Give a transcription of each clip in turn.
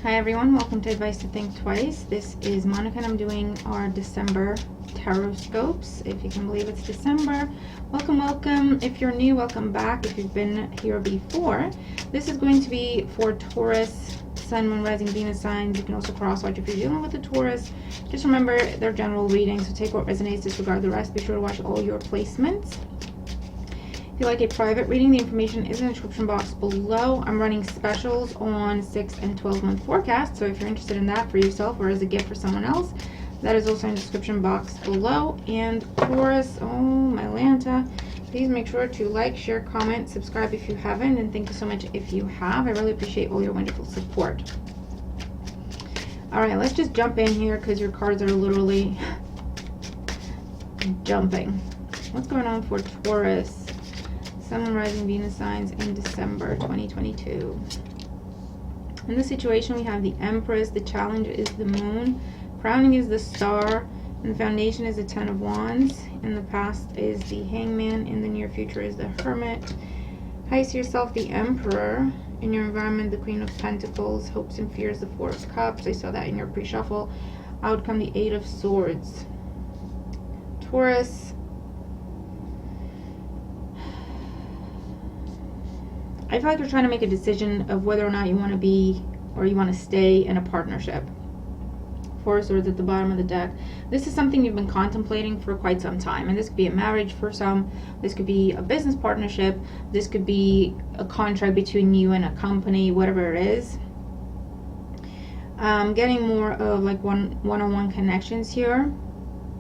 Hi everyone, welcome to Advice to Think Twice. This is Monica and I'm doing our December tarotscopes. If you can believe it's December. Welcome. If you're new, welcome back. If you've been here before, this is going to be for Taurus, Sun, Moon, Rising, Venus signs. You can also cross-watch if you're dealing with a Taurus. Just remember, they're general readings, so take what resonates, disregard the rest. Be sure to watch all your placements. If you like a private reading, the information is in the description box below. I'm running specials on 6 and 12 month forecasts, so if you're interested in that for yourself or as a gift for someone else, that is also in the description box below. And Taurus, oh my Lanta, please make sure to like, share, comment, subscribe if you haven't, and thank you so much if you have. I really appreciate all your wonderful support. Alright, let's just jump in here because your cards are literally jumping. What's going on for Taurus? Sun, Rising, Venus signs in December 2022. In this situation, we have the Empress. The challenge is the Moon. Crowning is the Star. And the foundation is the Ten of Wands. In the past is the Hangman. In the near future is the Hermit. How you see yourself, the Emperor. In your environment, the Queen of Pentacles. Hopes and fears, the Four of Cups. I saw that in your pre-shuffle. Outcome, the Eight of Swords. Taurus. I feel like you're trying to make a decision of whether or not you want to be or you want to stay in a partnership. Four of Swords at the bottom of the deck. This is something you've been contemplating for quite some time. And this could be a marriage for some. This could be a business partnership. This could be a contract between you and a company, whatever it is. Getting more of like one-on-one connections here.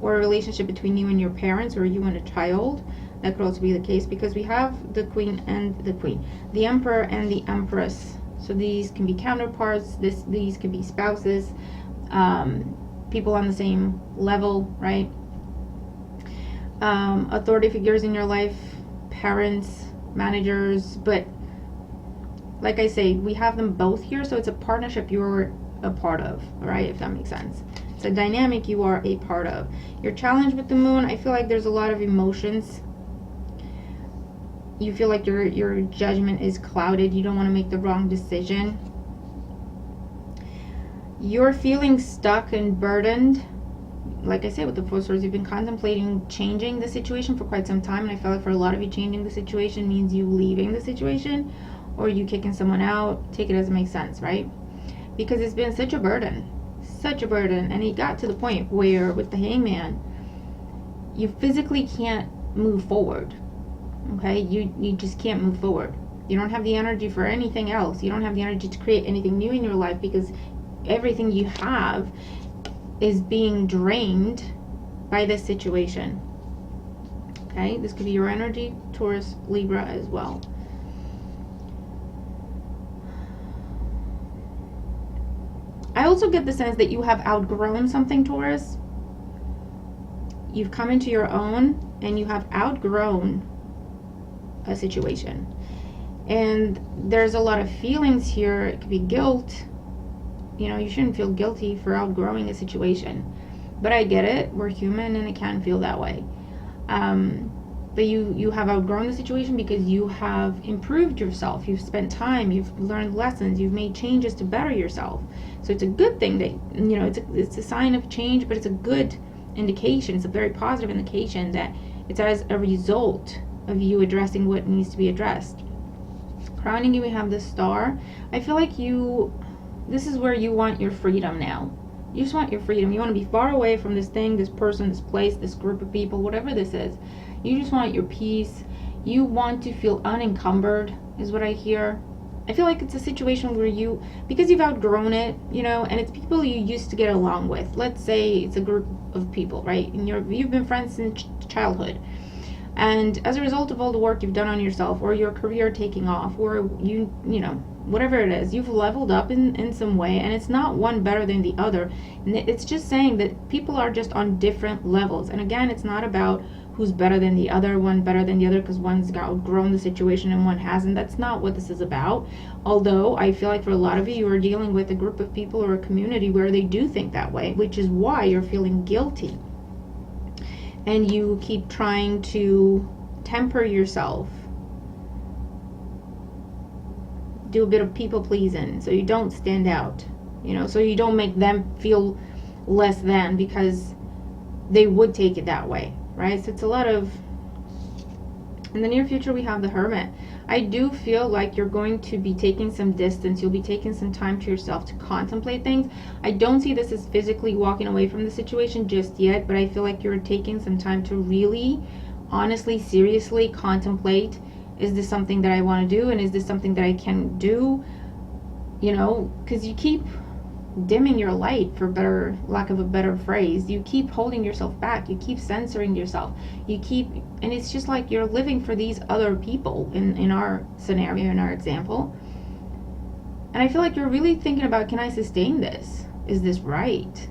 Or a relationship between you and your parents or you and a child. That could also be the case because we have the Queen and the Emperor and the Empress. So these can be counterparts. These could be spouses, people on the same level, right? Authority figures in your life, parents, managers. But like I say, we have them both here, so it's a partnership you're a part of, right? If that makes sense. It's a dynamic you are a part of. Your challenge with the Moon, I feel like there's a lot of emotions. You feel like your judgment is clouded. You don't want to make the wrong decision. You're feeling stuck and burdened. Like I said, with the Four of Swords, you've been contemplating changing the situation for quite some time. And I feel like for a lot of you, changing the situation means you leaving the situation or you kicking someone out. Take it as it makes sense, right? Because it's been such a burden. Such a burden. And it got to the point where with the Hangman, you physically can't move forward. Okay, you just can't move forward. You don't have the energy for anything else. You don't have the energy to create anything new in your life because everything you have is being drained by this situation. Okay, this could be your energy, Taurus, Libra as well. I also get the sense that you have outgrown something, Taurus. You've come into your own and you have outgrown a situation, and there's a lot of feelings here. It could be guilt. You know, you shouldn't feel guilty for outgrowing a situation, but I get it. We're human and it can feel that way. But you have outgrown the situation because you have improved yourself. You've spent time, you've learned lessons, you've made changes to better yourself. So it's a good thing that, you know, it's a sign of change, but it's a good indication. It's a very positive indication that it's as a result of you addressing what needs to be addressed. Crowning you, we have the Star. I feel like this is where you want your freedom now. You just want your freedom. You want to be far away from this thing, this person, this place, this group of people, whatever this is. You just want your peace. You want to feel unencumbered, is what I hear. I feel like it's a situation where because you've outgrown it, you know, and it's people you used to get along with. Let's say it's a group of people, right? And you've been friends since childhood. And as a result of all the work you've done on yourself or your career taking off or you know, whatever it is, you've leveled up in some way, and it's not one better than the other. And it's just saying that people are just on different levels. And again, it's not about who's better than the other, one better than the other because one's outgrown the situation and one hasn't. That's not what this is about. Although I feel like for a lot of you are dealing with a group of people or a community where they do think that way, which is why you're feeling guilty. And you keep trying to temper yourself, do a bit of people pleasing so you don't stand out. you know, so you don't make them feel less than, because they would take it that way, right? So it's a lot of, in the near future we have the Hermit. I do feel like you're going to be taking some distance. You'll be taking some time to yourself to contemplate things. I don't see this as physically walking away from the situation just yet, but I feel like you're taking some time to really, honestly, seriously contemplate, is this something that I want to do, and is this something that I can do? You know, because you keep dimming your light, for better lack of a better phrase. You keep holding yourself back, you keep censoring yourself, you keep, and it's just like you're living for these other people in our scenario, in our example. And I feel like you're really thinking about, can I sustain this? Is this right?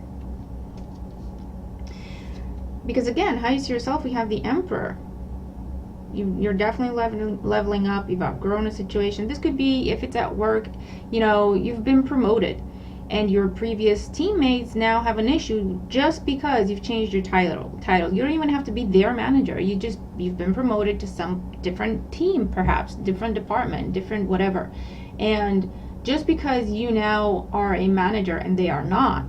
Because again, how you see yourself, we have the Emperor. You're definitely leveling up. You've outgrown a situation. This could be, if it's at work, you know, you've been promoted and your previous teammates now have an issue just because you've changed your title. You don't even have to be their manager. You've been promoted to some different team, perhaps different department, different whatever. And just because you now are a manager and they are not,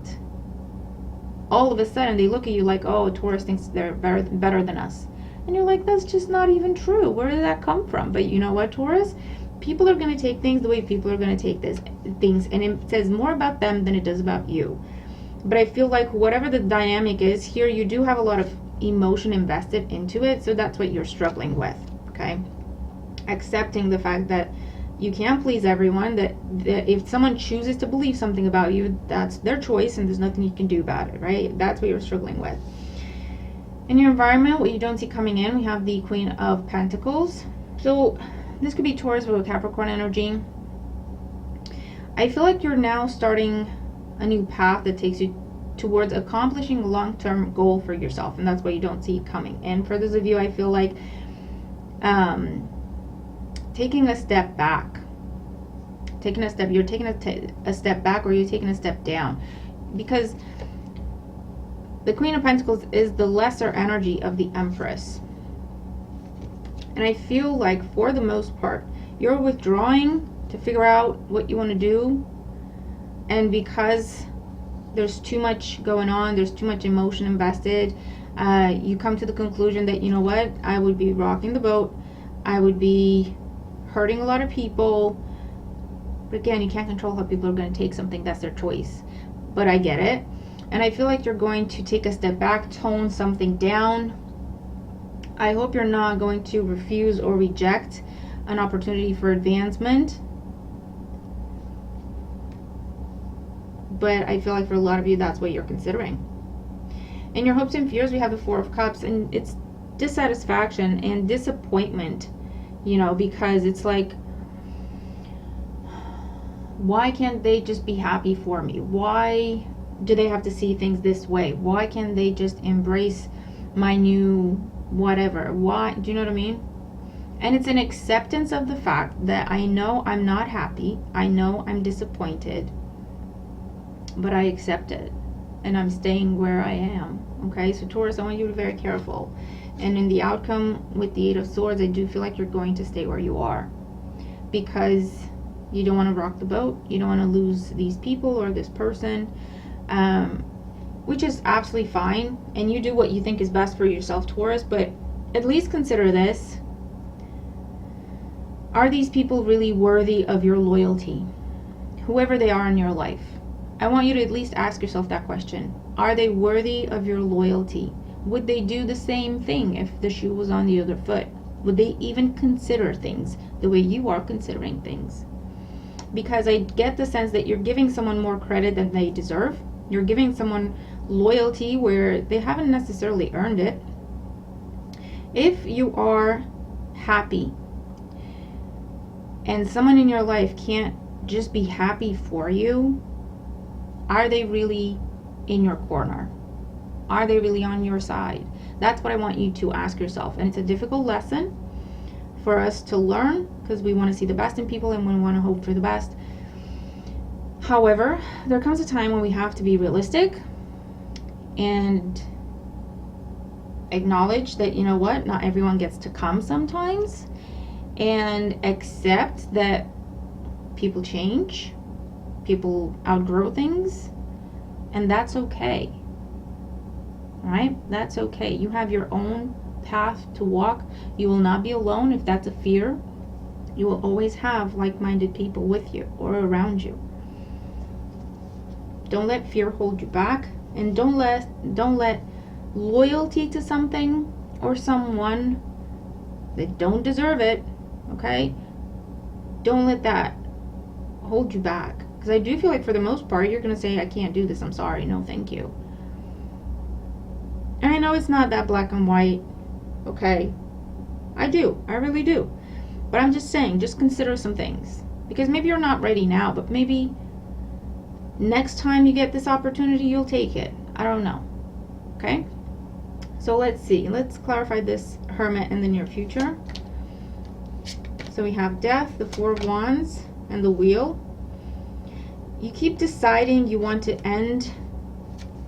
all of a sudden they look at you like, oh, Taurus thinks they're better than us. And you're like, that's just not even true. Where did that come from? But you know what, Taurus? People are going to take things the way people are going to take things. And it says more about them than it does about you. But I feel like whatever the dynamic is here, you do have a lot of emotion invested into it. So that's what you're struggling with, okay? Accepting the fact that you can't please everyone, that if someone chooses to believe something about you, that's their choice and there's nothing you can do about it, right? That's what you're struggling with. In your environment, what you don't see coming in, we have the Queen of Pentacles. So this could be Taurus with Capricorn energy. I feel like you're now starting a new path that takes you towards accomplishing a long-term goal for yourself, and that's what you don't see coming. And for those of you, I feel like taking a step back, you're taking a step back, or you're taking a step down, because the Queen of Pentacles is the lesser energy of the Empress. And I feel like for the most part, you're withdrawing to figure out what you want to do. And because there's too much going on, there's too much emotion invested, you come to the conclusion that, you know what, I would be rocking the boat. I would be hurting a lot of people. But again, you can't control how people are going to take something. That's their choice. But I get it. And I feel like you're going to take a step back, tone something down. I hope you're not going to refuse or reject an opportunity for advancement. But I feel like for a lot of you, that's what you're considering. In your hopes and fears, we have the Four of Cups, and it's dissatisfaction and disappointment, you know, because it's like, why can't they just be happy for me? Why do they have to see things this way? Why can't they just embrace my new whatever? Why? Do you know what I mean? And it's an acceptance of the fact that I know I'm not happy. I know I'm disappointed. But I accept it. And I'm staying where I am. Okay? So Taurus, I want you to be very careful. And in the outcome with the Eight of Swords, I do feel like you're going to stay where you are. Because you don't want to rock the boat. You don't want to lose these people or this person. Which is absolutely fine, and you do what you think is best for yourself, Taurus. But at least consider this: are these people really worthy of your loyalty, whoever they are in your life? I want you to at least ask yourself that question. Are they worthy of your loyalty? Would they do the same thing if the shoe was on the other foot? Would they even consider things the way you are considering things? Because I get the sense that you're giving someone more credit than they deserve. You're giving someone loyalty where they haven't necessarily earned it. If you are happy and someone in your life can't just be happy for you, are they really in your corner? Are they really on your side? That's what I want you to ask yourself. And it's a difficult lesson for us to learn, because we want to see the best in people and we want to hope for the best. However, there comes a time when we have to be realistic and acknowledge that, you know what, not everyone gets to come sometimes, and accept that people change, people outgrow things, and that's okay. All right? That's okay. You have your own path to walk. You will not be alone if that's a fear. You will always have like-minded people with you or around you. Don't let fear hold you back, and don't let loyalty to something or someone that don't deserve it, okay? Don't let that hold you back, because I do feel like for the most part you're gonna say, I can't do this, I'm sorry, no thank you. And I know it's not that black and white, okay? I really do. But I'm just saying, just consider some things, because maybe you're not ready now, but maybe next time you get this opportunity, you'll take it. I don't know. Okay? So let's see. Let's clarify this Hermit in the near future. So we have Death, the Four of Wands, and the Wheel. You keep deciding you want to end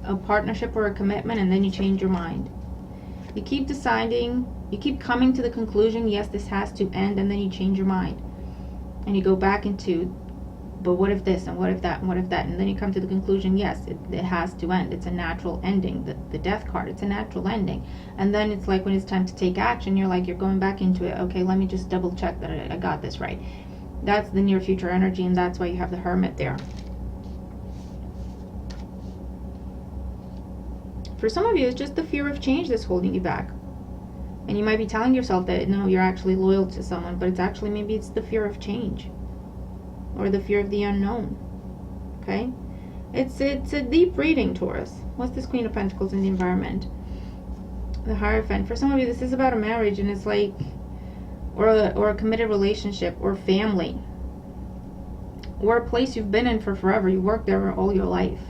a partnership or a commitment, and then you change your mind. You keep deciding, you keep coming to the conclusion, yes, this has to end, and then you change your mind. And you go back into, but what if this, and what if that, and what if that, and then you come to the conclusion, yes, it has to end. It's a natural ending. The Death card, it's a natural ending. And then it's like when it's time to take action, you're like, you're going back into it. Okay, let me just double check that I got this right. That's the near future energy, and that's why you have the Hermit there. For some of you, it's just the fear of change that's holding you back. And you might be telling yourself that, no, you're actually loyal to someone, but it's actually, maybe it's the fear of change. Or the fear of the unknown. Okay? It's a deep reading, Taurus. What's this Queen of Pentacles in the environment? The Hierophant. For some of you, this is about a marriage, and it's like, or a committed relationship, or family. Or a place you've been in for forever. You worked there all your life.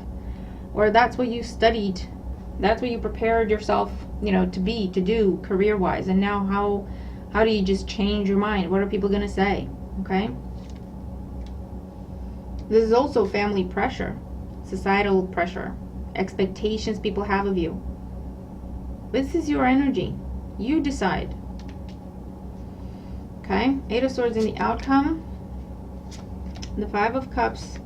Or that's what you studied. That's what you prepared yourself, to do career-wise. And now how do you just change your mind? What are people going to say? Okay? This is also family pressure, societal pressure, expectations people have of you. This is your energy. You decide. Okay? Eight of Swords in the outcome. The Five of Cups,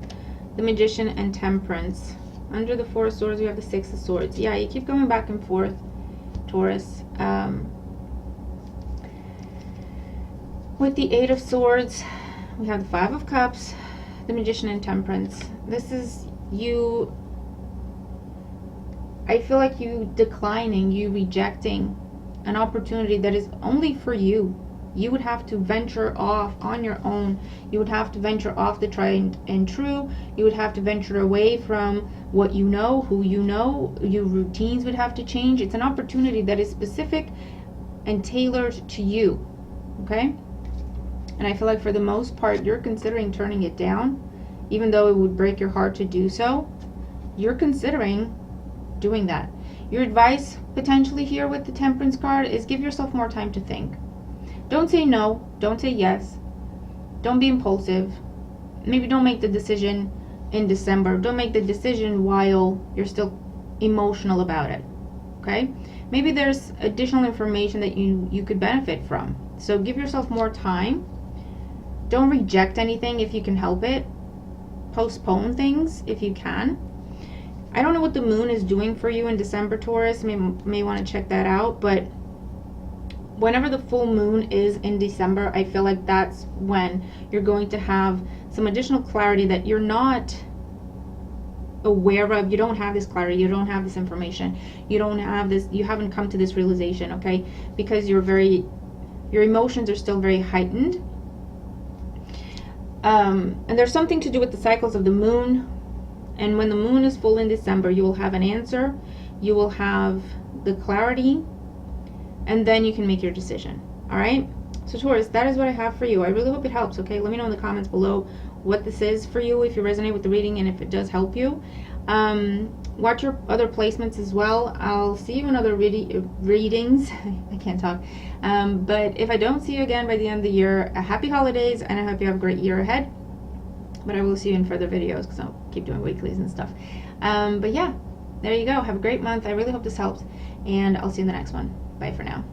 the Magician, and Temperance. Under the Four of Swords, we have the Six of Swords. Yeah, you keep going back and forth, Taurus. With the Eight of Swords, we have the Five of Cups, the Magician, and Temperance. This is you. I feel like you declining, you rejecting an opportunity that is only for you. You would have to venture off on your own. You would have to venture off the tried and true. You would have to venture away from what you know, who you know. Your routines would have to change. It's an opportunity that is specific and tailored to you. Okay? And I feel like for the most part, you're considering turning it down. Even though it would break your heart to do so, you're considering doing that. Your advice potentially here with the Temperance card is give yourself more time to think. Don't say no. Don't say yes. Don't be impulsive. Maybe don't make the decision in December. Don't make the decision while you're still emotional about it. Okay? Maybe there's additional information that you could benefit from. So give yourself more time. Don't reject anything if you can help it. Postpone things if you can. I don't know what the moon is doing for you in December, Taurus. May want to check that out, but whenever the full moon is in December, I feel like that's when you're going to have some additional clarity that you're not aware of. You don't have this clarity. You don't have this information. You don't have this. You haven't come to this realization, okay? Because your emotions are still very heightened. And there's something to do with the cycles of the moon. And when the moon is full in December, you will have an answer. You will have the clarity. And then you can make your decision. All right? So Taurus, that is what I have for you. I really hope it helps, okay? Let me know in the comments below what this is for you, if you resonate with the reading and if it does help you. Watch your other placements as well. I'll see you in other readings. I can't talk. But if I don't see you again by the end of the year, happy holidays, and I hope you have a great year ahead. But I will see you in further videos because I'll keep doing weeklies and stuff. But yeah, there you go. Have a great month. I really hope this helps, and I'll see you in the next one. Bye for now.